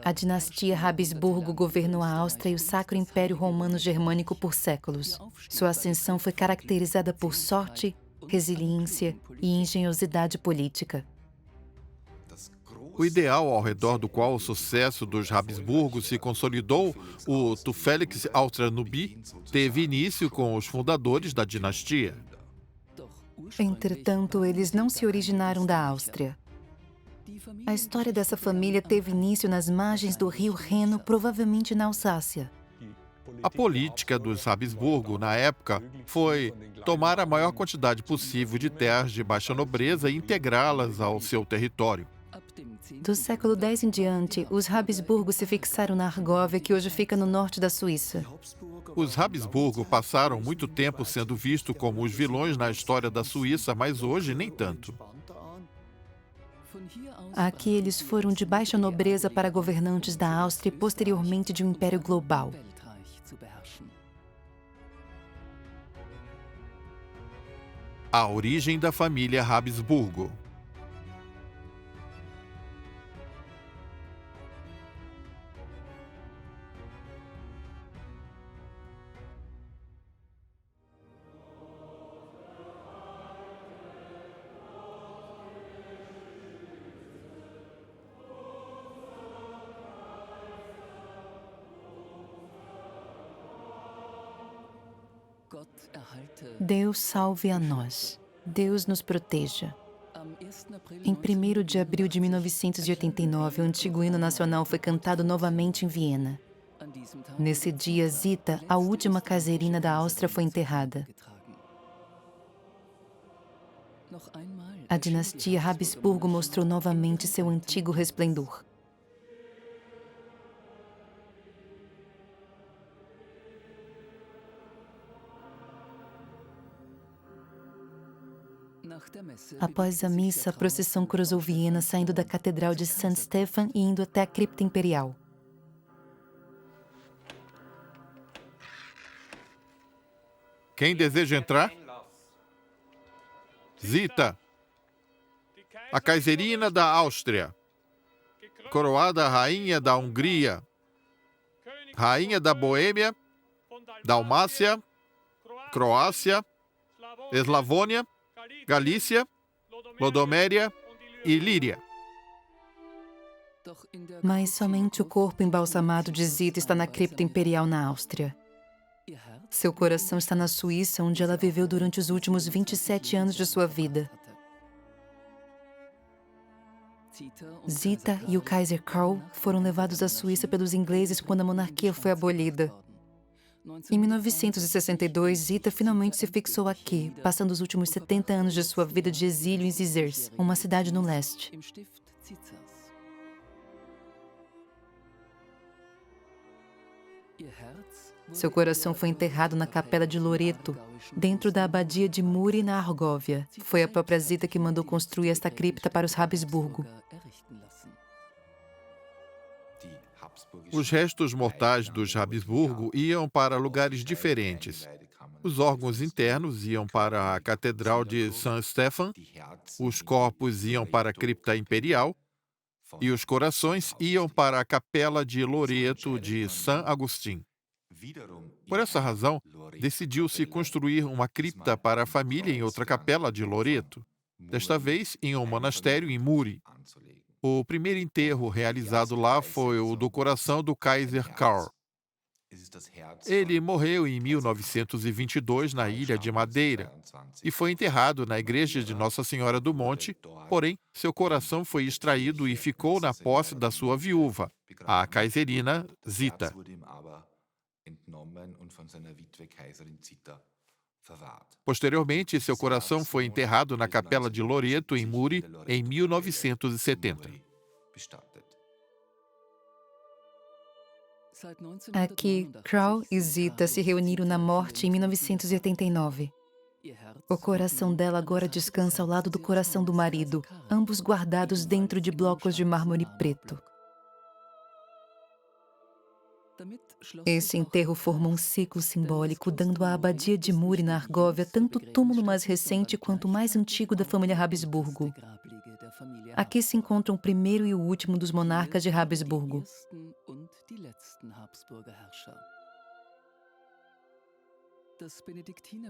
A dinastia Habsburgo governou a Áustria e o Sacro Império Romano-Germânico por séculos. Sua ascensão foi caracterizada por sorte, resiliência e engenhosidade política. O ideal ao redor do qual o sucesso dos Habsburgos se consolidou, o Tu Felix Austria Nubi, teve início com os fundadores da dinastia. Entretanto, eles não se originaram da Áustria. A história dessa família teve início nas margens do rio Reno, provavelmente na Alsácia. A política dos Habsburgo, na época, foi tomar a maior quantidade possível de terras de baixa nobreza e integrá-las ao seu território. Do século X em diante, os Habsburgo se fixaram na Argóvia, que hoje fica no norte da Suíça. Os Habsburgo passaram muito tempo sendo vistos como os vilões na história da Suíça, mas hoje nem tanto. Aqui eles foram de baixa nobreza para governantes da Áustria e posteriormente de um império global. A origem da família Habsburgo. Deus salve a nós. Deus nos proteja. Em 1º de abril de 1989, o antigo hino nacional foi cantado novamente em Viena. Nesse dia, Zita, a última caisarina da Áustria, foi enterrada. A dinastia Habsburgo mostrou novamente seu antigo resplendor. Após a missa, a procissão cruzou Viena, saindo da Catedral de St. Stephan e indo até a cripta imperial. Quem deseja entrar? Zita, a caisarina da Áustria, coroada rainha da Hungria, rainha da Boêmia, Dalmácia, Croácia, Eslavônia, Galícia, Lodoméria e Líria. Mas somente o corpo embalsamado de Zita está na cripta imperial na Áustria. Seu coração está na Suíça, onde ela viveu durante os últimos 27 anos de sua vida. Zita e o Kaiser Karl foram levados à Suíça pelos ingleses quando a monarquia foi abolida. Em 1962, Zita finalmente se fixou aqui, passando os últimos 70 anos de sua vida de exílio em Zizers, uma cidade no leste. Seu coração foi enterrado na Capela de Loreto, dentro da Abadia de Muri, na Argóvia. Foi a própria Zita que mandou construir esta cripta para os Habsburgo. Os restos mortais dos Habsburgo iam para lugares diferentes. Os órgãos internos iam para a Catedral de St. Stephan, os corpos iam para a cripta imperial e os corações iam para a Capela de Loreto de San Agustín. Por essa razão, decidiu-se construir uma cripta para a família em outra capela de Loreto, desta vez em um monastério em Muri. O primeiro enterro realizado lá foi o do coração do Kaiser Karl. Ele morreu em 1922 na Ilha de Madeira e foi enterrado na igreja de Nossa Senhora do Monte, porém, seu coração foi extraído e ficou na posse da sua viúva, a caisarina Zita. Posteriormente, seu coração foi enterrado na Capela de Loreto, em Muri, em 1970. Aqui, Karl e Zita se reuniram na morte em 1989. O coração dela agora descansa ao lado do coração do marido, ambos guardados dentro de blocos de mármore preto. Esse enterro forma um ciclo simbólico, dando à Abadia de Muri, na Argóvia, tanto o túmulo mais recente quanto o mais antigo da família Habsburgo. Aqui se encontram o primeiro e o último dos monarcas de Habsburgo.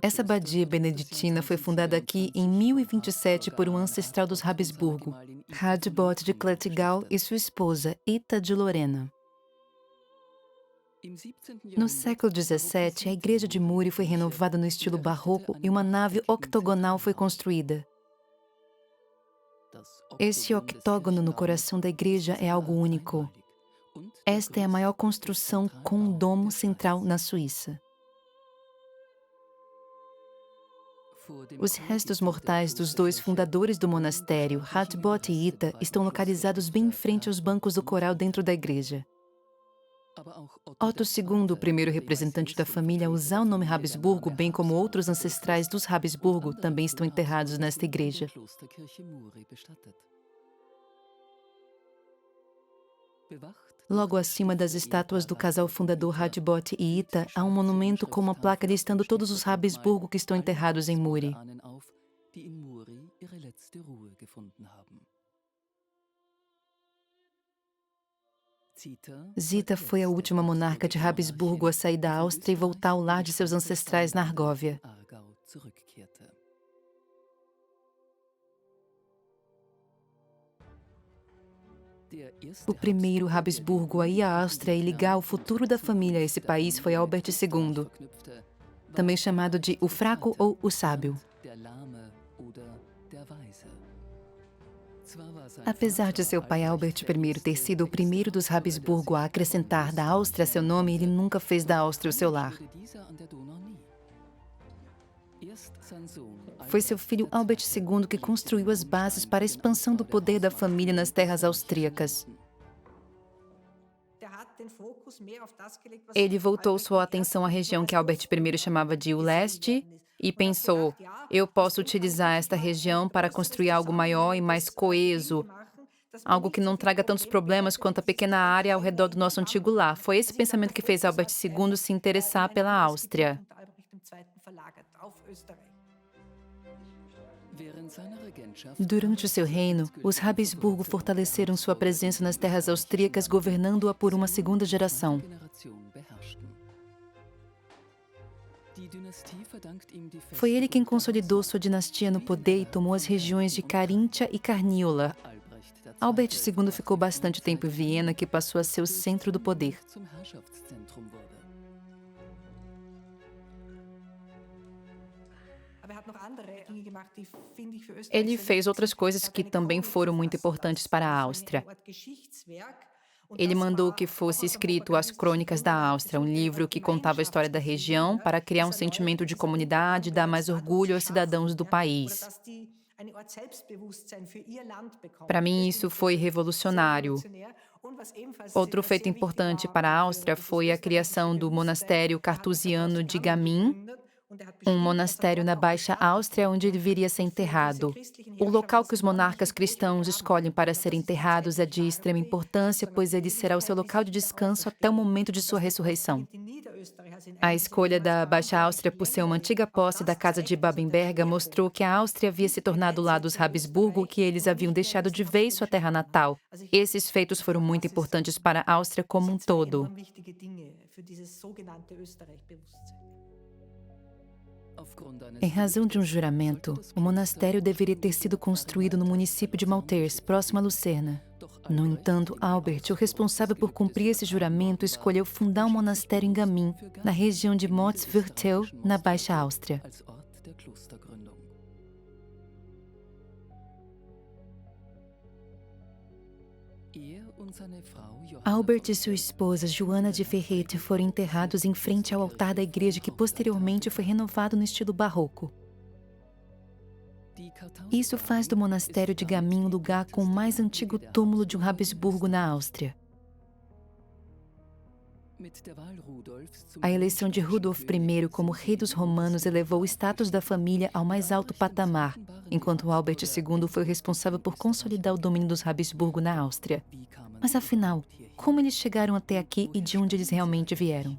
Essa abadia beneditina foi fundada aqui em 1027 por um ancestral dos Habsburgo, Radbot de Klettgau, e sua esposa, Ita de Lorena. No século XVII, a igreja de Muri foi renovada no estilo barroco e uma nave octogonal foi construída. Esse octógono no coração da igreja é algo único. Esta é a maior construção com um domo central na Suíça. Os restos mortais dos dois fundadores do monastério, Radbot e Ita, estão localizados bem em frente aos bancos do coral dentro da igreja. Otto II, o primeiro representante da família a usar o nome Habsburgo, bem como outros ancestrais dos Habsburgo, também estão enterrados nesta igreja. Logo acima das estátuas do casal fundador Radbot e Ita, há um monumento com uma placa listando todos os Habsburgo que estão enterrados em Muri. Zita foi a última monarca de Habsburgo a sair da Áustria e voltar ao lar de seus ancestrais na Argóvia. O primeiro Habsburgo a ir à Áustria e ligar o futuro da família a esse país foi Albert II, também chamado de o Fraco ou o Sábio. Apesar de seu pai Albert I ter sido o primeiro dos Habsburgo a acrescentar da Áustria seu nome, ele nunca fez da Áustria o seu lar. Foi seu filho Albert II que construiu as bases para a expansão do poder da família nas terras austríacas. Ele voltou sua atenção à região que Albert I chamava de o Leste e pensou: eu posso utilizar esta região para construir algo maior e mais coeso, algo que não traga tantos problemas quanto a pequena área ao redor do nosso antigo lar. Foi esse pensamento que fez Albert II se interessar pela Áustria. Durante o seu reino, os Habsburgo fortaleceram sua presença nas terras austríacas, governando-a por uma segunda geração. Foi ele quem consolidou sua dinastia no poder e tomou as regiões de Caríntia e Carniola. Albert II ficou bastante tempo em Viena, que passou a ser o centro do poder. Ele fez outras coisas que também foram muito importantes para a Áustria. Ele mandou que fosse escrito As Crônicas da Áustria, um livro que contava a história da região para criar um sentimento de comunidade e dar mais orgulho aos cidadãos do país. Para mim, isso foi revolucionário. Outro feito importante para a Áustria foi a criação do monastério cartusiano de Gamin, um monastério na Baixa Áustria onde ele viria a ser enterrado. O local que os monarcas cristãos escolhem para serem enterrados é de extrema importância, pois ele será o seu local de descanso até o momento de sua ressurreição. A escolha da Baixa Áustria por ser uma antiga posse da Casa de Babenberga mostrou que a Áustria havia se tornado o lar dos Habsburgo, que eles haviam deixado de vez sua terra natal. Esses feitos foram muito importantes para a Áustria como um todo. Em razão de um juramento, o monastério deveria ter sido construído no município de Malters, próximo a Lucerna. No entanto, Albert, o responsável por cumprir esse juramento, escolheu fundar um monastério em Gamin, na região de Motzwirtel, na Baixa Áustria. Albert e sua esposa, Joana de Ferrete, foram enterrados em frente ao altar da igreja que posteriormente foi renovado no estilo barroco. Isso faz do monastério de Gamin o lugar com o mais antigo túmulo de um Habsburgo na Áustria. A eleição de Rudolf I como rei dos romanos elevou o status da família ao mais alto patamar, enquanto Albert II foi responsável por consolidar o domínio dos Habsburgo na Áustria. Mas afinal, como eles chegaram até aqui e de onde eles realmente vieram?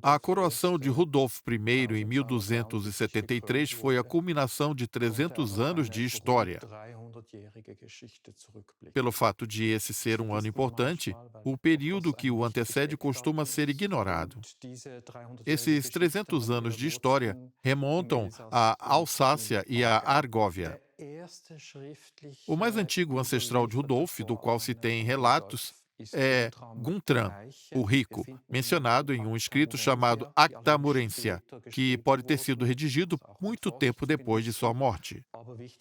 A coroação de Rudolf I em 1273 foi a culminação de 300 anos de história. Pelo fato de esse ser um ano importante, o período que o antecede costuma ser ignorado. Esses 300 anos de história remontam à Alsácia e à Argóvia. O mais antigo ancestral de Rudolf, do qual se tem relatos, é Guntram, o Rico, mencionado em um escrito chamado Acta Murensia, que pode ter sido redigido muito tempo depois de sua morte.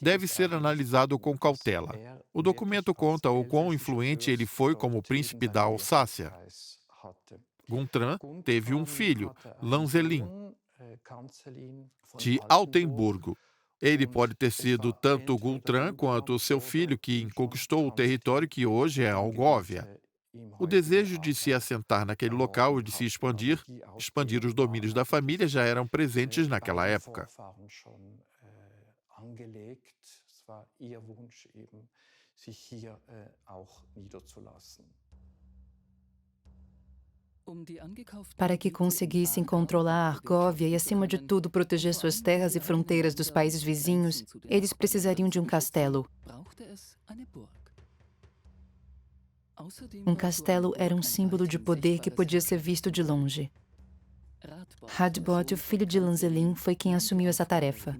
Deve ser analisado com cautela. O documento conta o quão influente ele foi como príncipe da Alsácia. Guntram teve um filho, Lanzelin, de Altenburgo. Ele pode ter sido tanto Guntram quanto seu filho que conquistou o território que hoje é Algóvia. O desejo de se assentar naquele local e de se expandir os domínios da família já eram presentes naquela época. Para que conseguissem controlar a Argóvia e, acima de tudo, proteger suas terras e fronteiras dos países vizinhos, eles precisariam de um castelo. Um castelo era um símbolo de poder que podia ser visto de longe. Radbot, o filho de Lanzelin, foi quem assumiu essa tarefa.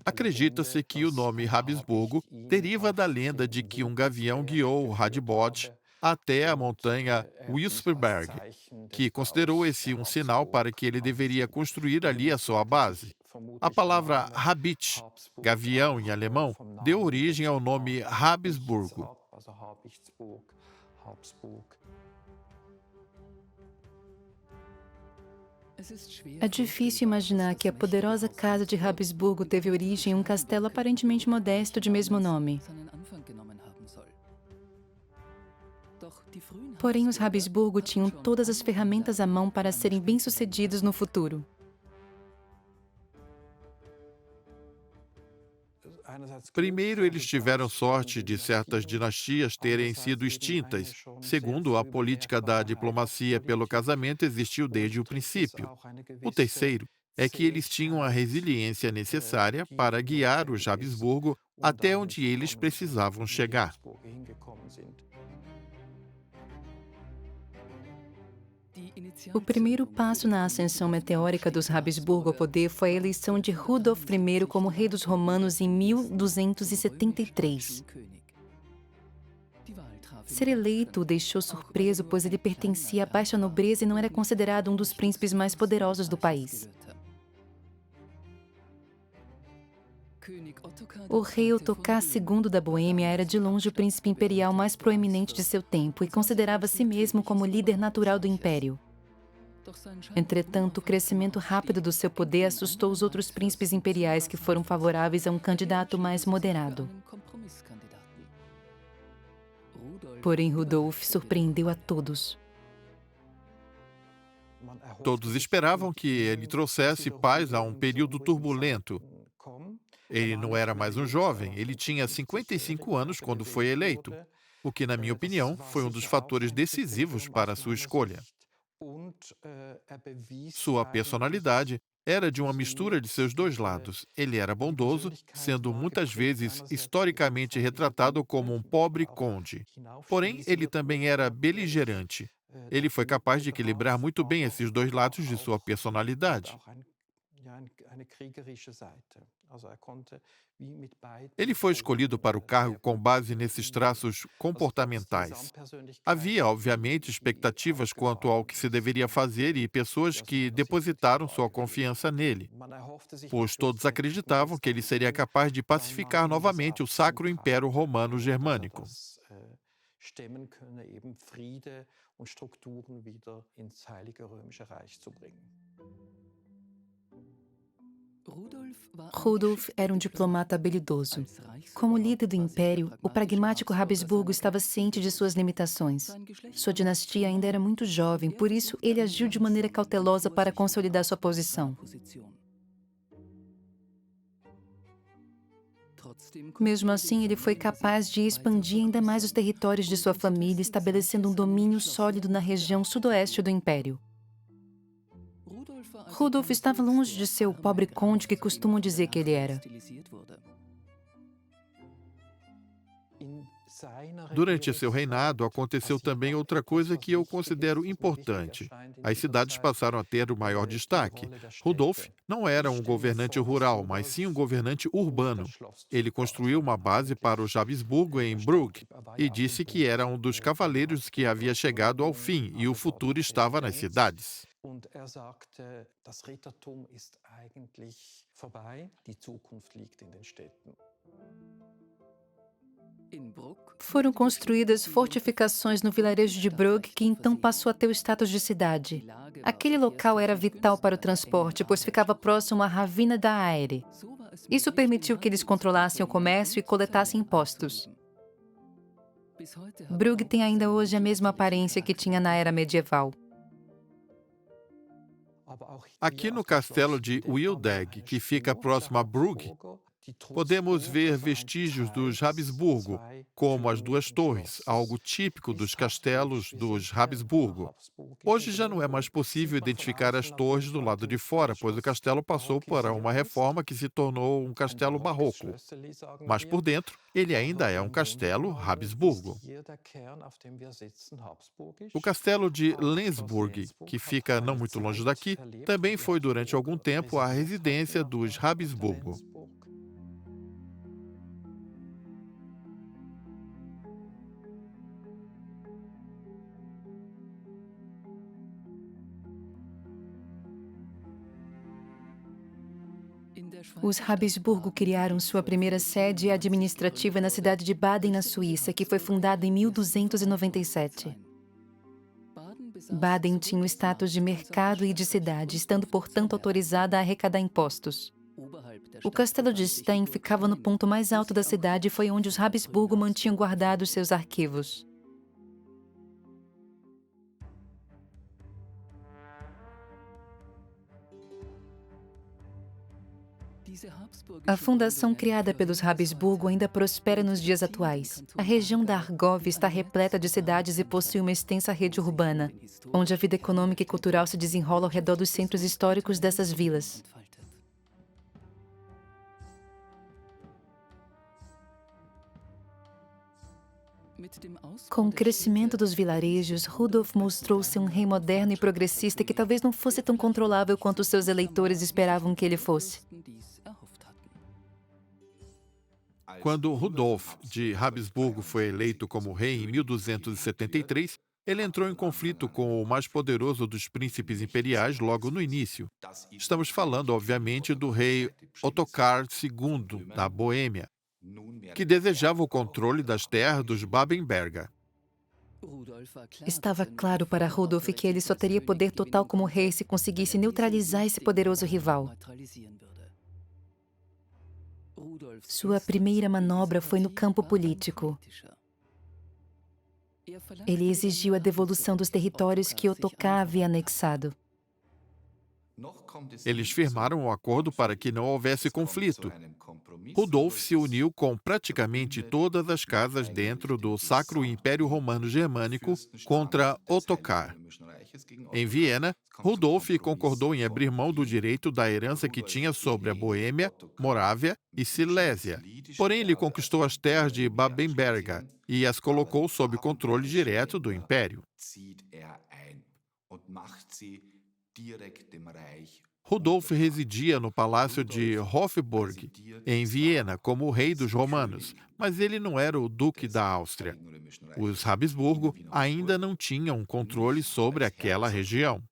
Acredita-se que o nome Habsburgo deriva da lenda de que um gavião guiou Radbot até a montanha Wilsberg, que considerou esse um sinal para que ele deveria construir ali a sua base. A palavra Habit, gavião em alemão, deu origem ao nome Habsburgo. É difícil imaginar que a poderosa casa de Habsburgo teve origem em um castelo aparentemente modesto de mesmo nome. Porém, os Habsburgo tinham todas as ferramentas à mão para serem bem-sucedidos no futuro. Primeiro, eles tiveram sorte de certas dinastias terem sido extintas. Segundo, a política da diplomacia pelo casamento existiu desde o princípio. O terceiro é que eles tinham a resiliência necessária para guiar os Habsburgo até onde eles precisavam chegar. O primeiro passo na ascensão meteórica dos Habsburgo ao poder foi a eleição de Rudolf I como rei dos romanos em 1273. Ser eleito o deixou surpreso, pois ele pertencia à baixa nobreza e não era considerado um dos príncipes mais poderosos do país. O rei Ottokar II da Boêmia era de longe o príncipe imperial mais proeminente de seu tempo e considerava a si mesmo como líder natural do império. Entretanto, o crescimento rápido do seu poder assustou os outros príncipes imperiais que foram favoráveis a um candidato mais moderado. Porém, Rudolf surpreendeu a todos. Todos esperavam que ele trouxesse paz a um período turbulento. Ele não era mais um jovem, ele tinha 55 anos quando foi eleito, o que, na minha opinião, foi um dos fatores decisivos para a sua escolha. Sua personalidade era de uma mistura de seus dois lados. Ele era bondoso, sendo muitas vezes historicamente retratado como um pobre conde. Porém, ele também era beligerante. Ele foi capaz de equilibrar muito bem esses dois lados de sua personalidade. Ele foi escolhido para o cargo com base nesses traços comportamentais. Havia, obviamente, expectativas quanto ao que se deveria fazer e pessoas que depositaram sua confiança nele, pois todos acreditavam que ele seria capaz de pacificar novamente o Sacro Império Romano Germânico. Rudolf era um diplomata habilidoso. Como líder do império, o pragmático Habsburgo estava ciente de suas limitações. Sua dinastia ainda era muito jovem, por isso ele agiu de maneira cautelosa para consolidar sua posição. Mesmo assim, ele foi capaz de expandir ainda mais os territórios de sua família, estabelecendo um domínio sólido na região sudoeste do Império. Rudolf estava longe de ser o pobre conde que costumam dizer que ele era. Durante seu reinado, aconteceu também outra coisa que eu considero importante. As cidades passaram a ter o maior destaque. Rudolf não era um governante rural, mas sim um governante urbano. Ele construiu uma base para os Habsburgo em Brugg e disse que era um dos cavaleiros que havia chegado ao fim e o futuro estava nas cidades. Foram construídas fortificações no vilarejo de Brugg, que então passou a ter o status de cidade. Aquele local era vital para o transporte, pois ficava próximo à Ravina da Aire. Isso permitiu que eles controlassem o comércio e coletassem impostos. Brugg tem ainda hoje a mesma aparência que tinha na era medieval. Aqui no castelo de Wildegg, que fica próximo a Brugg, podemos ver vestígios dos Habsburgo, como as duas torres, algo típico dos castelos dos Habsburgo. Hoje já não é mais possível identificar as torres do lado de fora, pois o castelo passou por uma reforma que se tornou um castelo barroco. Mas por dentro, ele ainda é um castelo Habsburgo. O castelo de Lenzburg, que fica não muito longe daqui, também foi durante algum tempo a residência dos Habsburgo. Os Habsburgo criaram sua primeira sede administrativa na cidade de Baden, na Suíça, que foi fundada em 1297. Baden tinha o status de mercado e de cidade, estando, portanto, autorizada a arrecadar impostos. O castelo de Stein ficava no ponto mais alto da cidade e foi onde os Habsburgo mantinham guardados seus arquivos. A fundação criada pelos Habsburgo ainda prospera nos dias atuais. A região da Argóvia está repleta de cidades e possui uma extensa rede urbana, onde a vida econômica e cultural se desenrola ao redor dos centros históricos dessas vilas. Com o crescimento dos vilarejos, Rudolf mostrou ser um rei moderno e progressista que talvez não fosse tão controlável quanto seus eleitores esperavam que ele fosse. Quando Rudolf de Habsburgo foi eleito como rei em 1273, ele entrou em conflito com o mais poderoso dos príncipes imperiais logo no início. Estamos falando, obviamente, do rei Ottokar II, da Boêmia, que desejava o controle das terras dos Babenberger. Estava claro para Rudolf que ele só teria poder total como rei se conseguisse neutralizar esse poderoso rival. Sua primeira manobra foi no campo político. Ele exigiu a devolução dos territórios que Ottokar havia anexado. Eles firmaram um acordo para que não houvesse conflito. Rudolf se uniu com praticamente todas as casas dentro do Sacro Império Romano Germânico contra Ottokar. Em Viena, Rudolf concordou em abrir mão do direito da herança que tinha sobre a Boêmia, Morávia e Silésia. Porém, ele conquistou as terras de Babenberger e as colocou sob controle direto do Império. Rudolf residia no palácio de Hofburg, em Viena, como o rei dos romanos, mas ele não era o duque da Áustria. Os Habsburgo ainda não tinham controle sobre aquela região.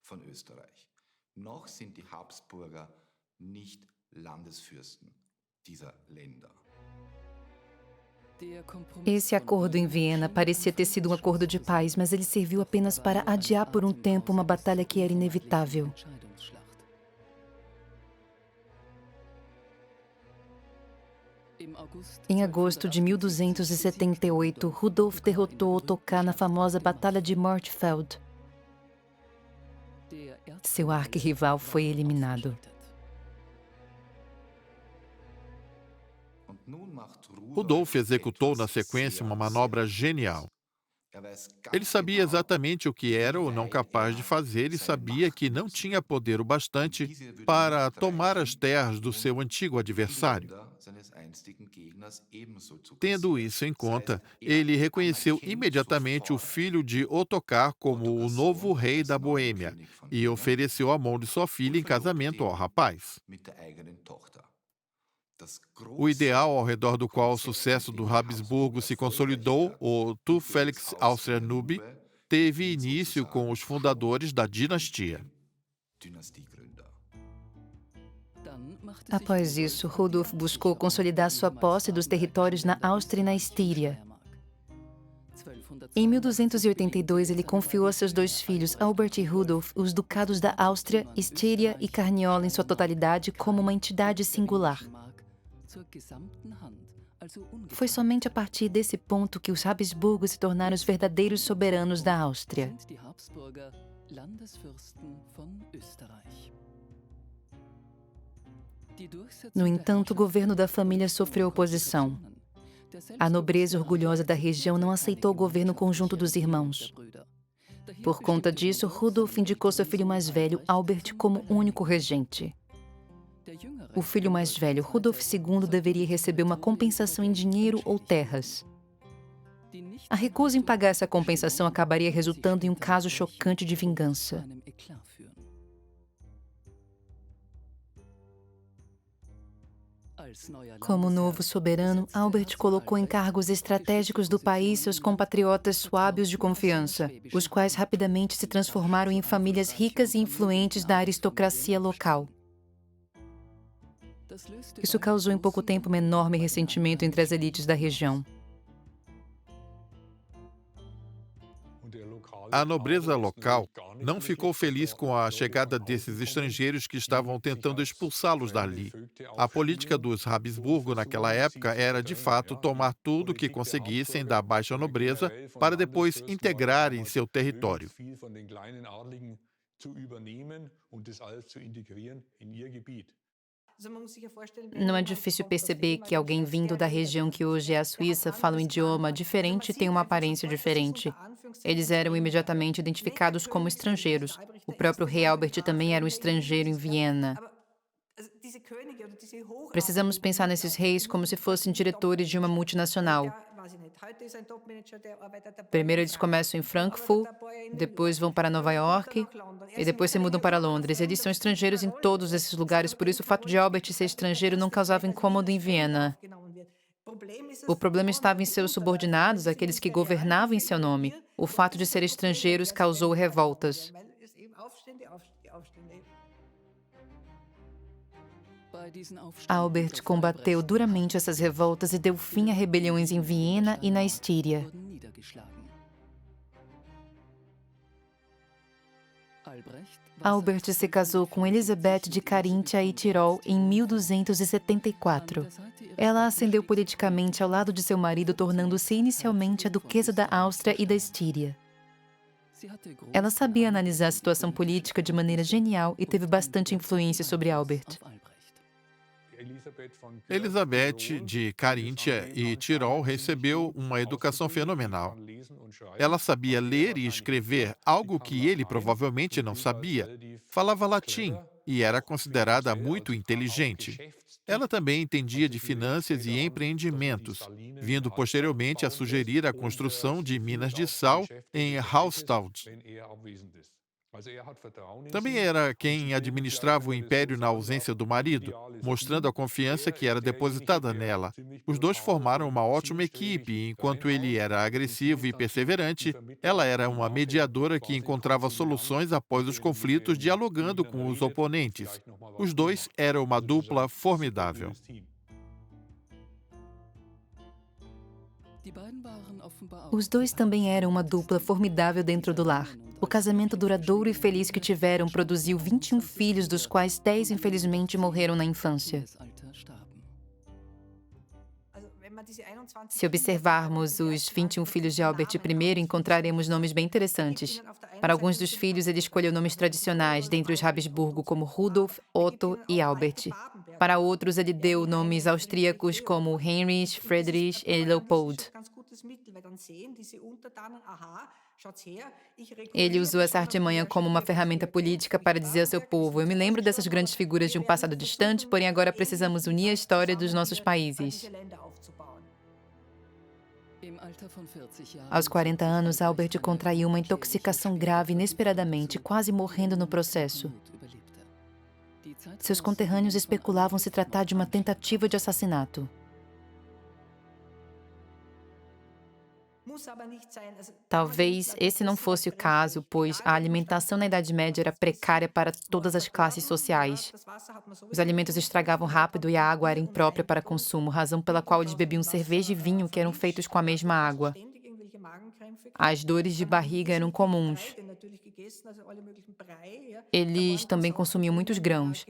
Esse acordo em Viena parecia ter sido um acordo de paz, mas ele serviu apenas para adiar por um tempo uma batalha que era inevitável. Em agosto de 1278, Rudolf derrotou Ottokar na famosa Batalha de Mortfeld. Seu arquirrival foi eliminado. Rudolf executou na sequência uma manobra genial. Ele sabia exatamente o que era ou não capaz de fazer e sabia que não tinha poder o bastante para tomar as terras do seu antigo adversário. Tendo isso em conta, ele reconheceu imediatamente o filho de Ottokar como o novo rei da Boêmia e ofereceu a mão de sua filha em casamento ao rapaz. O ideal ao redor do qual o sucesso do Habsburgo se consolidou, o Tu Felix Austria Nube, teve início com os fundadores da dinastia. Após isso, Rudolf buscou consolidar sua posse dos territórios na Áustria e na Estíria. Em 1282, ele confiou a seus dois filhos, Albert e Rudolf, os ducados da Áustria, Estíria e Carniola em sua totalidade como uma entidade singular. Foi somente a partir desse ponto que os Habsburgos se tornaram os verdadeiros soberanos da Áustria. No entanto, o governo da família sofreu oposição. A nobreza orgulhosa da região não aceitou o governo conjunto dos irmãos. Por conta disso, Rudolf indicou seu filho mais velho, Albert, como único regente. O filho mais velho, Rudolf II, deveria receber uma compensação em dinheiro ou terras. A recusa em pagar essa compensação acabaria resultando em um caso chocante de vingança. Como novo soberano, Albert colocou em cargos estratégicos do país seus compatriotas suábios de confiança, os quais rapidamente se transformaram em famílias ricas e influentes da aristocracia local. Isso causou em pouco tempo um enorme ressentimento entre as elites da região. A nobreza local não ficou feliz com a chegada desses estrangeiros que estavam tentando expulsá-los dali. A política dos Habsburgo naquela época era, de fato, tomar tudo o que conseguissem da baixa nobreza para depois integrar em seu território. Não é difícil perceber que alguém vindo da região que hoje é a Suíça fala um idioma diferente e tem uma aparência diferente. Eles eram imediatamente identificados como estrangeiros. O próprio rei Albert também era um estrangeiro em Viena. Precisamos pensar nesses reis como se fossem diretores de uma multinacional. Primeiro eles começam em Frankfurt, depois vão para Nova York e depois se mudam para Londres. Eles são estrangeiros em todos esses lugares, por isso o fato de Albert ser estrangeiro não causava incômodo em Viena. O problema estava em seus subordinados, aqueles que governavam em seu nome. O fato de serem estrangeiros causou revoltas. Albert combateu duramente essas revoltas e deu fim a rebeliões em Viena e na Estíria. Albert se casou com Elisabeth de Caríntia e Tirol em 1274. Ela ascendeu politicamente ao lado de seu marido, tornando-se inicialmente a duquesa da Áustria e da Estíria. Ela sabia analisar a situação política de maneira genial e teve bastante influência sobre Albert. Elizabeth de Caríntia e Tirol recebeu uma educação fenomenal. Ela sabia ler e escrever, algo que ele provavelmente não sabia. Falava latim e era considerada muito inteligente. Ela também entendia de finanças e empreendimentos, vindo posteriormente a sugerir a construção de minas de sal em Haustaud. Também era quem administrava o império na ausência do marido, mostrando a confiança que era depositada nela. Os dois formaram uma ótima equipe, e enquanto ele era agressivo e perseverante, ela era uma mediadora que encontrava soluções após os conflitos, dialogando com os oponentes. Os dois eram uma dupla formidável. Os dois também eram uma dupla formidável dentro do lar. O casamento duradouro e feliz que tiveram produziu 21 filhos, dos quais 10 infelizmente morreram na infância. Se observarmos os 21 filhos de Albert I, encontraremos nomes bem interessantes. Para alguns dos filhos, ele escolheu nomes tradicionais, dentre os Habsburgo, como Rudolf, Otto e Albert. Para outros, ele deu nomes austríacos como Heinrich, Friedrich e Leopold. Ele usou essa artimanha como uma ferramenta política para dizer ao seu povo: eu me lembro dessas grandes figuras de um passado distante, porém agora precisamos unir a história dos nossos países. Aos 40 anos, Albert contraiu uma intoxicação grave inesperadamente, quase morrendo no processo. Seus conterrâneos especulavam se tratar de uma tentativa de assassinato. Talvez esse não fosse o caso, pois a alimentação na Idade Média era precária para todas as classes sociais. Os alimentos estragavam rápido e a água era imprópria para consumo, razão pela qual eles bebiam cerveja e vinho que eram feitos com a mesma água. As dores de barriga eram comuns. Eles também consumiam muitos grãos.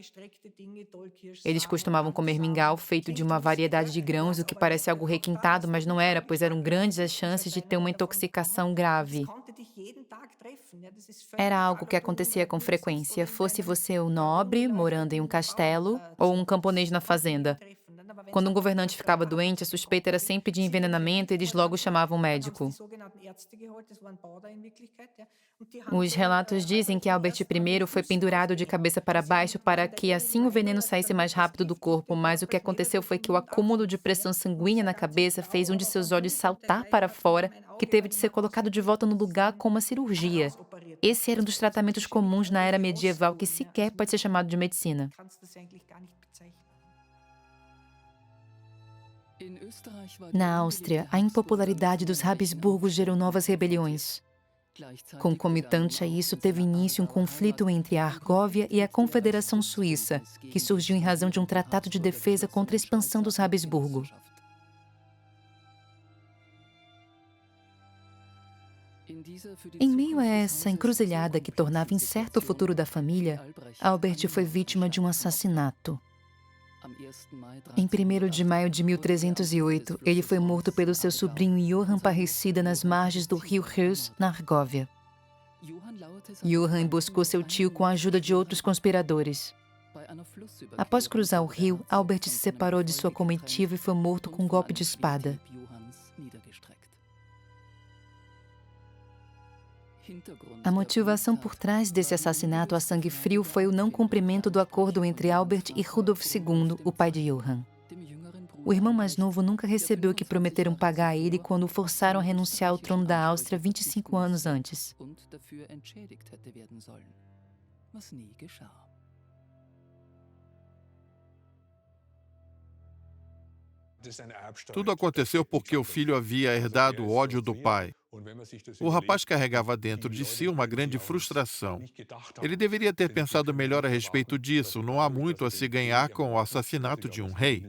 Eles costumavam comer mingau feito de uma variedade de grãos, o que parece algo requintado, mas não era, pois eram grandes as chances de ter uma intoxicação grave. Era algo que acontecia com frequência, fosse você um nobre morando em um castelo ou um camponês na fazenda. Quando um governante ficava doente, a suspeita era sempre de envenenamento e eles logo chamavam um médico. Os relatos dizem que Albert I foi pendurado de cabeça para baixo para que assim o veneno saísse mais rápido do corpo, mas o que aconteceu foi que o acúmulo de pressão sanguínea na cabeça fez um de seus olhos saltar para fora, que teve de ser colocado de volta no lugar com uma cirurgia. Esse era um dos tratamentos comuns na era medieval que sequer pode ser chamado de medicina. Na Áustria, a impopularidade dos Habsburgos gerou novas rebeliões. Concomitante a isso, teve início um conflito entre a Argóvia e a Confederação Suíça, que surgiu em razão de um tratado de defesa contra a expansão dos Habsburgo. Em meio a essa encruzilhada que tornava incerto o futuro da família, Albert foi vítima de um assassinato. Em 1º de maio de 1308, ele foi morto pelo seu sobrinho Johann Parricida nas margens do rio Reuss, na Argóvia. Johann emboscou seu tio com a ajuda de outros conspiradores. Após cruzar o rio, Albert se separou de sua comitiva e foi morto com um golpe de espada. A motivação por trás desse assassinato a sangue frio foi o não cumprimento do acordo entre Albert e Rudolf II, o pai de Johann. O irmão mais novo nunca recebeu o que prometeram pagar a ele quando o forçaram a renunciar ao trono da Áustria 25 anos antes. Tudo aconteceu porque o filho havia herdado o ódio do pai. O rapaz carregava dentro de si uma grande frustração. Ele deveria ter pensado melhor a respeito disso. Não há muito a se ganhar com o assassinato de um rei.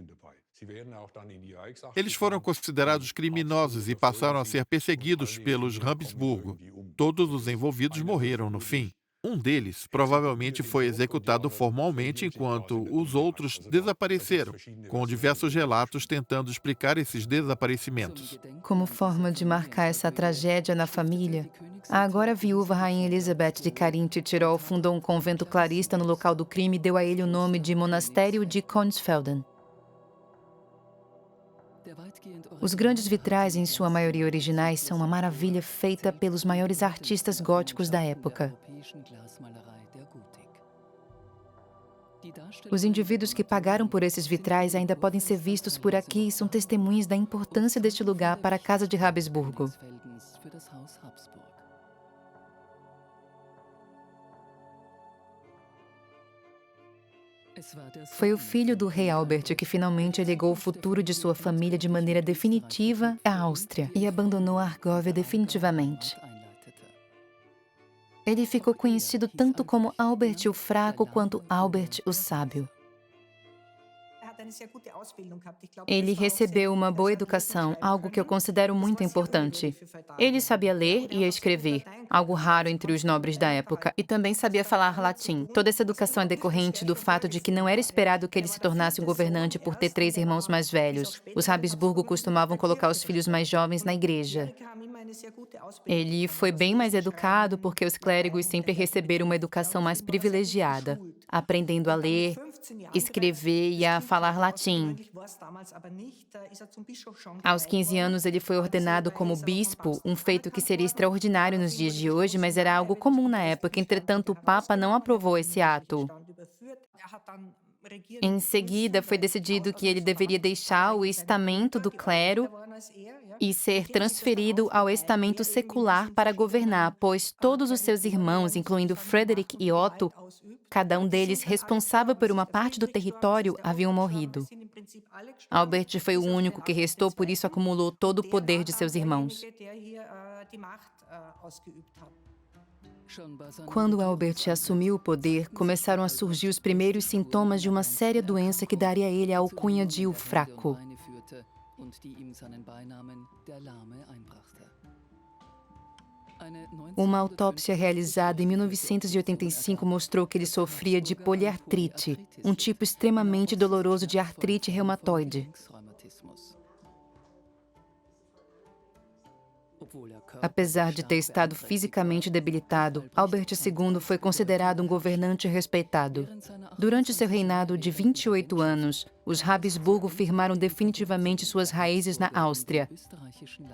Eles foram considerados criminosos e passaram a ser perseguidos pelos Habsburgo. Todos os envolvidos morreram no fim. Um deles provavelmente foi executado formalmente, enquanto os outros desapareceram, com diversos relatos tentando explicar esses desaparecimentos. Como forma de marcar essa tragédia na família, a agora viúva Rainha Elizabeth de Carinthia e Tirol fundou um convento clarista no local do crime e deu a ele o nome de Monastério de Königsfelden. Os grandes vitrais, em sua maioria originais, são uma maravilha feita pelos maiores artistas góticos da época. Os indivíduos que pagaram por esses vitrais ainda podem ser vistos por aqui e são testemunhas da importância deste lugar para a Casa de Habsburgo. Foi o filho do rei Albert que finalmente legou o futuro de sua família de maneira definitiva à Áustria e abandonou a Argóvia definitivamente. Ele ficou conhecido tanto como Albert o Fraco quanto Albert o Sábio. Ele recebeu uma boa educação, algo que eu considero muito importante. Ele sabia ler e escrever, algo raro entre os nobres da época, e também sabia falar latim. Toda essa educação é decorrente do fato de que não era esperado que ele se tornasse um governante por ter 3 irmãos mais velhos. Os Habsburgo costumavam colocar os filhos mais jovens na igreja. Ele foi bem mais educado porque os clérigos sempre receberam uma educação mais privilegiada, aprendendo a ler, escrever e a falar latim. Aos 15 anos, ele foi ordenado como bispo, um feito que seria extraordinário nos dias de hoje, mas era algo comum na época. Entretanto, o Papa não aprovou esse ato. Em seguida, foi decidido que ele deveria deixar o estamento do clero e ser transferido ao estamento secular para governar, pois todos os seus irmãos, incluindo Frederick e Otto, cada um deles responsável por uma parte do território, haviam morrido. Albert foi o único que restou, por isso acumulou todo o poder de seus irmãos. Quando Albert assumiu o poder, começaram a surgir os primeiros sintomas de uma séria doença que daria a ele a alcunha de o Fraco. Uma autópsia realizada em 1985 mostrou que ele sofria de poliartrite, um tipo extremamente doloroso de artrite reumatoide. Apesar de ter estado fisicamente debilitado, Albert II foi considerado um governante respeitado. Durante seu reinado de 28 anos, os Habsburgo firmaram definitivamente suas raízes na Áustria.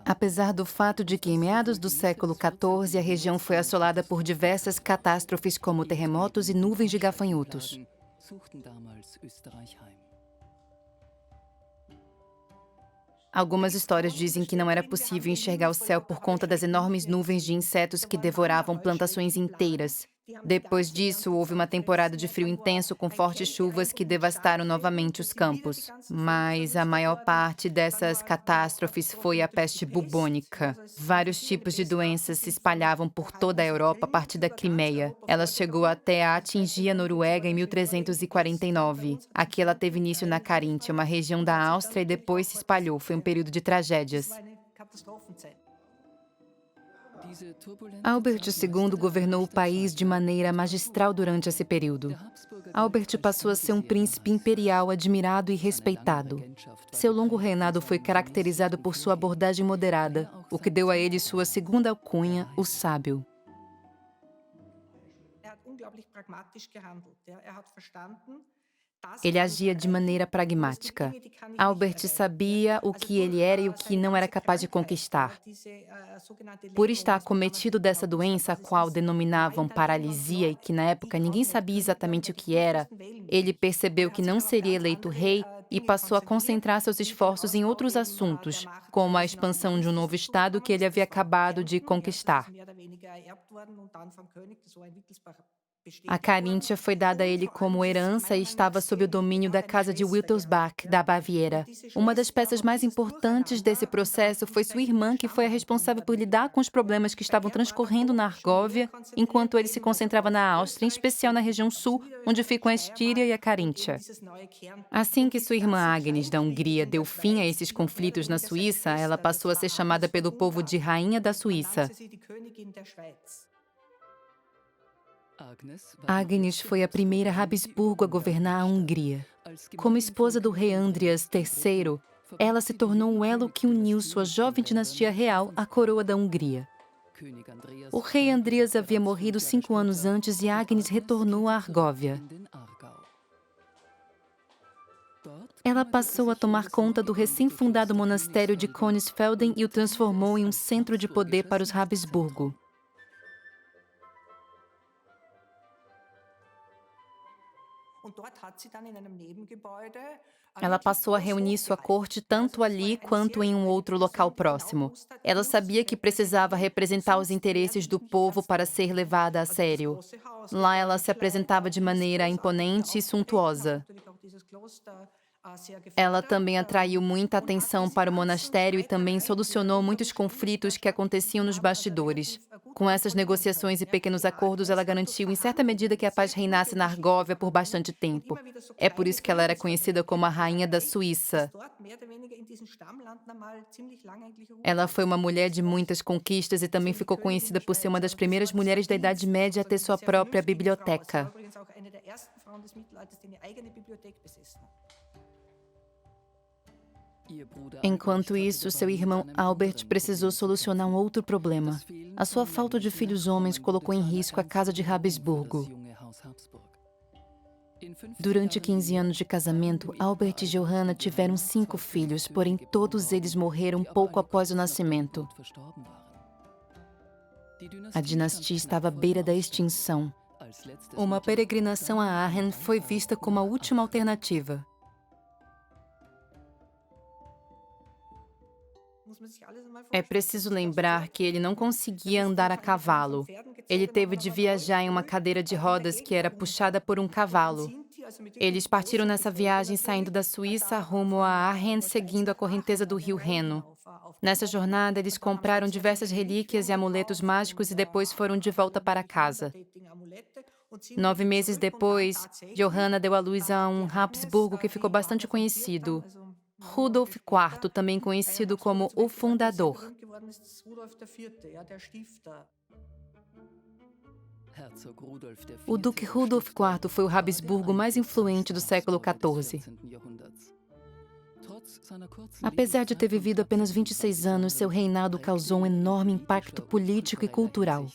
Apesar do fato de que, em meados do século XIV, a região foi assolada por diversas catástrofes como terremotos e nuvens de gafanhotos. Algumas histórias dizem que não era possível enxergar o céu por conta das enormes nuvens de insetos que devoravam plantações inteiras. Depois disso, houve uma temporada de frio intenso com fortes chuvas que devastaram novamente os campos. Mas a maior parte dessas catástrofes foi a peste bubônica. Vários tipos de doenças se espalhavam por toda a Europa a partir da Crimeia. Ela chegou até a atingir a Noruega em 1349. Aqui ela teve início na Caríntia, uma região da Áustria, e depois se espalhou. Foi um período de tragédias. Albert II governou o país de maneira magistral durante esse período. Albert passou a ser um príncipe imperial admirado e respeitado. Seu longo reinado foi caracterizado por sua abordagem moderada, o que deu a ele sua segunda alcunha, o sábio. Ele agia de maneira pragmática. Albert sabia o que ele era e o que não era capaz de conquistar. Por estar acometido dessa doença, a qual denominavam paralisia e que na época ninguém sabia exatamente o que era, ele percebeu que não seria eleito rei e passou a concentrar seus esforços em outros assuntos, como a expansão de um novo estado que ele havia acabado de conquistar. A Caríntia foi dada a ele como herança e estava sob o domínio da Casa de Wittelsbach, da Baviera. Uma das peças mais importantes desse processo foi sua irmã, que foi a responsável por lidar com os problemas que estavam transcorrendo na Argóvia, enquanto ele se concentrava na Áustria, em especial na região sul, onde ficam a Estíria e a Caríntia. Assim que sua irmã Agnes, da Hungria, deu fim a esses conflitos na Suíça, ela passou a ser chamada pelo povo de Rainha da Suíça. Agnes foi a primeira Habsburgo a governar a Hungria. Como esposa do rei Andreas III, ela se tornou o elo que uniu sua jovem dinastia real à coroa da Hungria. O rei Andreas havia morrido 5 anos antes e Agnes retornou à Argóvia. Ela passou a tomar conta do recém-fundado monastério de Königsfelden e o transformou em um centro de poder para os Habsburgo. Ela passou a reunir sua corte tanto ali quanto em um outro local próximo. Ela sabia que precisava representar os interesses do povo para ser levada a sério. Lá ela se apresentava de maneira imponente e suntuosa. Ela também atraiu muita atenção para o monastério e também solucionou muitos conflitos que aconteciam nos bastidores. Com essas negociações e pequenos acordos, ela garantiu em certa medida que a paz reinasse na Argóvia por bastante tempo. É por isso que ela era conhecida como a Rainha da Suíça. Ela foi uma mulher de muitas conquistas e também ficou conhecida por ser uma das primeiras mulheres da Idade Média a ter sua própria biblioteca. Enquanto isso, seu irmão Albert precisou solucionar um outro problema. A sua falta de filhos homens colocou em risco a casa de Habsburgo. Durante 15 anos de casamento, Albert e Johanna tiveram 5 filhos, porém todos eles morreram pouco após o nascimento. A dinastia estava à beira da extinção. Uma peregrinação a Aachen foi vista como a última alternativa. É preciso lembrar que ele não conseguia andar a cavalo. Ele teve de viajar em uma cadeira de rodas que era puxada por um cavalo. Eles partiram nessa viagem saindo da Suíça rumo a Aachen, seguindo a correnteza do rio Reno. Nessa jornada, eles compraram diversas relíquias e amuletos mágicos e depois foram de volta para casa. 9 meses depois, Johanna deu à luz a um Habsburgo que ficou bastante conhecido, Rudolf IV, também conhecido como o Fundador. O Duque Rudolf IV foi o Habsburgo mais influente do século XIV. Apesar de ter vivido apenas 26 anos, seu reinado causou um enorme impacto político e cultural.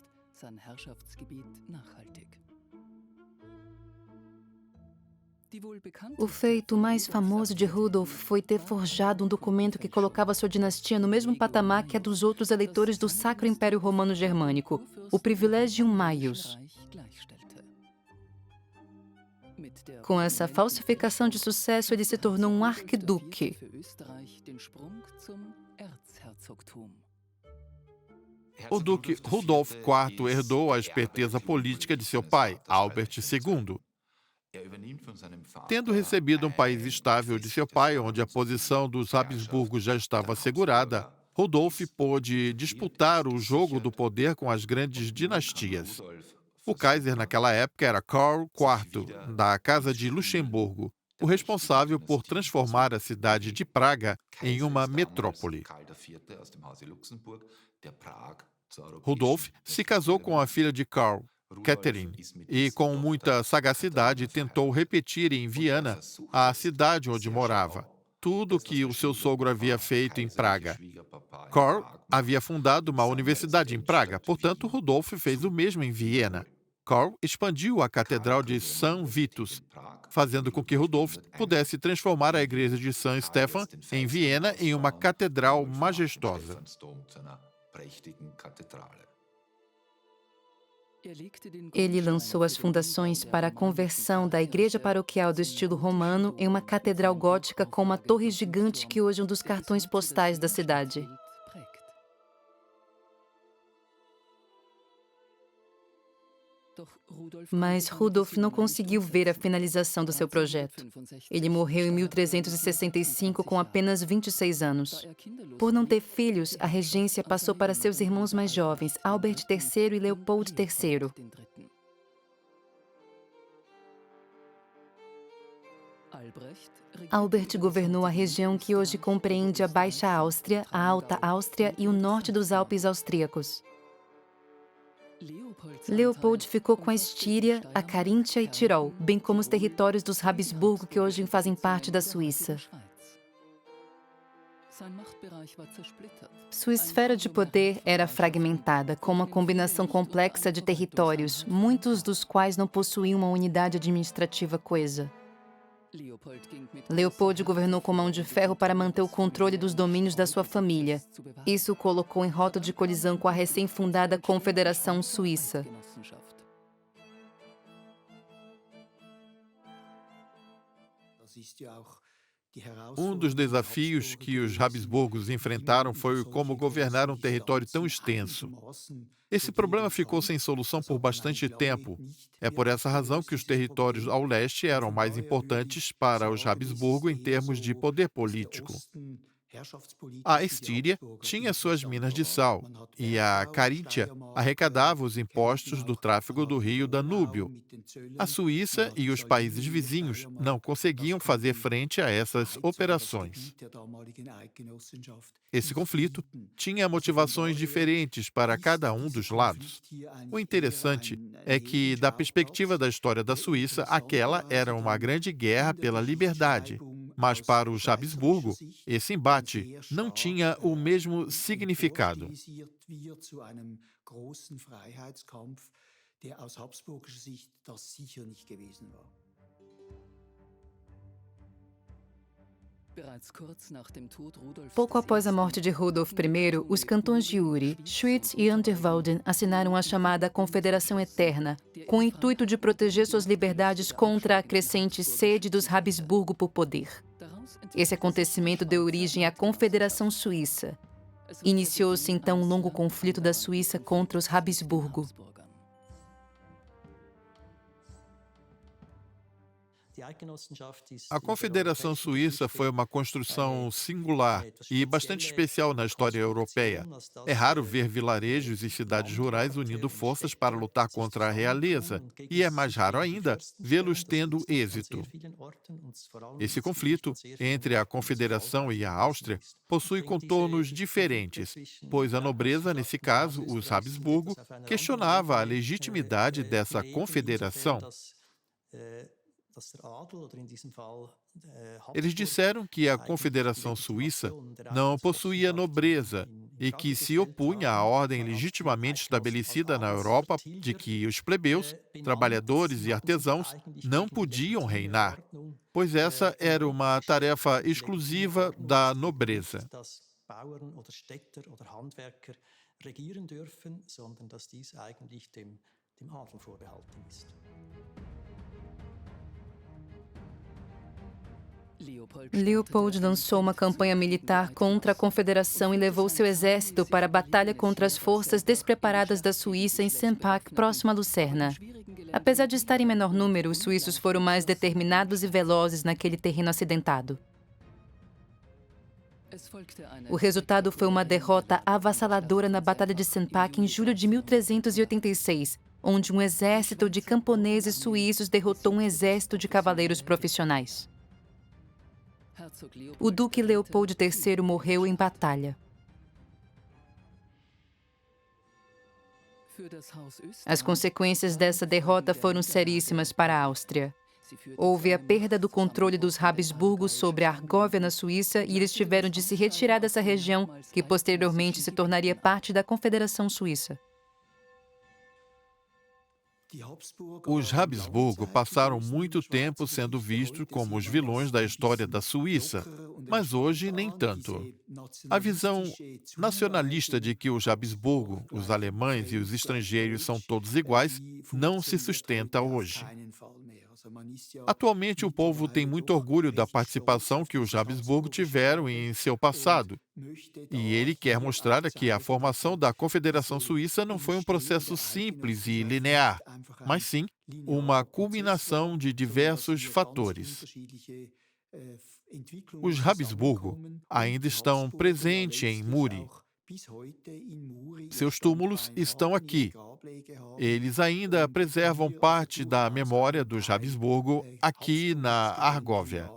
O feito mais famoso de Rudolf foi ter forjado um documento que colocava sua dinastia no mesmo patamar que a dos outros eleitores do Sacro Império Romano Germânico, o Privilegium Maius. Com essa falsificação de sucesso, ele se tornou um arquiduque. O duque Rudolf IV herdou a esperteza política de seu pai, Albert II. Tendo recebido um país estável de seu pai, onde a posição dos Habsburgos já estava assegurada, Rudolf pôde disputar o jogo do poder com as grandes dinastias. O Kaiser naquela época era Karl IV, da Casa de Luxemburgo, o responsável por transformar a cidade de Praga em uma metrópole. Rudolf se casou com a filha de Karl, Catherine, e com muita sagacidade tentou repetir em Viena, a cidade onde morava, tudo o que o seu sogro havia feito em Praga. Karl havia fundado uma universidade em Praga, portanto, Rudolf fez o mesmo em Viena. Karl expandiu a Catedral de São Vitus, fazendo com que Rudolf pudesse transformar a igreja de São Stefan, em Viena, em uma catedral majestosa. Ele lançou as fundações para a conversão da igreja paroquial do estilo romano em uma catedral gótica com uma torre gigante que hoje é um dos cartões postais da cidade. Mas Rudolf não conseguiu ver a finalização do seu projeto. Ele morreu em 1365 com apenas 26 anos. Por não ter filhos, a regência passou para seus irmãos mais jovens, Albert III e Leopold III. Albert governou a região que hoje compreende a Baixa Áustria, a Alta Áustria e o norte dos Alpes austríacos. Leopold ficou com a Estíria, a Caríntia e Tirol, bem como os territórios dos Habsburgo que hoje fazem parte da Suíça. Sua esfera de poder era fragmentada, com uma combinação complexa de territórios, muitos dos quais não possuíam uma unidade administrativa coesa. Leopold governou com mão de ferro para manter o controle dos domínios da sua família. Isso o colocou em rota de colisão com a recém-fundada Confederação Suíça. Um dos desafios que os Habsburgos enfrentaram foi como governar um território tão extenso. Esse problema ficou sem solução por bastante tempo. É por essa razão que os territórios ao leste eram mais importantes para os Habsburgo em termos de poder político. A Estíria tinha suas minas de sal e a Carítia arrecadava os impostos do tráfego do rio Danúbio. A Suíça e os países vizinhos não conseguiam fazer frente a essas operações. Esse conflito tinha motivações diferentes para cada um dos lados. O interessante é que, da perspectiva da história da Suíça, aquela era uma grande guerra pela liberdade. Mas para os Habsburgo, esse embate não tinha o mesmo significado. Pouco após a morte de Rudolf I, os cantões de Uri, Schwyz e Unterwalden assinaram a chamada Confederação Eterna, com o intuito de proteger suas liberdades contra a crescente sede dos Habsburgo por poder. Esse acontecimento deu origem à Confederação Suíça. Iniciou-se então um longo conflito da Suíça contra os Habsburgo. A Confederação Suíça foi uma construção singular e bastante especial na história europeia. É raro ver vilarejos e cidades rurais unindo forças para lutar contra a realeza, e é mais raro ainda vê-los tendo êxito. Esse conflito entre a Confederação e a Áustria possui contornos diferentes, pois a nobreza, nesse caso, os Habsburgo, questionava a legitimidade dessa confederação. Eles disseram que a Confederação Suíça não possuía nobreza e que se opunha à ordem legitimamente estabelecida na Europa de que os plebeus, trabalhadores e artesãos não podiam reinar, pois essa era uma tarefa exclusiva da nobreza. Leopold lançou uma campanha militar contra a Confederação e levou seu exército para a batalha contra as forças despreparadas da Suíça em Sempach, próximo a Lucerna. Apesar de estar em menor número, os suíços foram mais determinados e velozes naquele terreno acidentado. O resultado foi uma derrota avassaladora na Batalha de Sempach em julho de 1386, onde um exército de camponeses suíços derrotou um exército de cavaleiros profissionais. O Duque Leopold III morreu em batalha. As consequências dessa derrota foram seríssimas para a Áustria. Houve a perda do controle dos Habsburgos sobre a Argóvia na Suíça e eles tiveram de se retirar dessa região, que posteriormente se tornaria parte da Confederação Suíça. Os Habsburgo passaram muito tempo sendo vistos como os vilões da história da Suíça, mas hoje nem tanto. A visão nacionalista de que os Habsburgo, os alemães e os estrangeiros são todos iguais não se sustenta hoje. Atualmente, o povo tem muito orgulho da participação que os Habsburgo tiveram em seu passado, e ele quer mostrar que a formação da Confederação Suíça não foi um processo simples e linear, mas sim uma culminação de diversos fatores. Os Habsburgo ainda estão presentes em Muri. Seus túmulos estão aqui. Eles ainda preservam parte da memória dos Habsburgo aqui na Argóvia.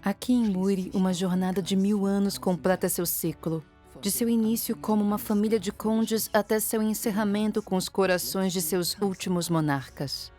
Aqui em Muri, uma jornada de 1000 anos completa seu ciclo. De seu início como uma família de condes até seu encerramento com os corações de seus últimos monarcas.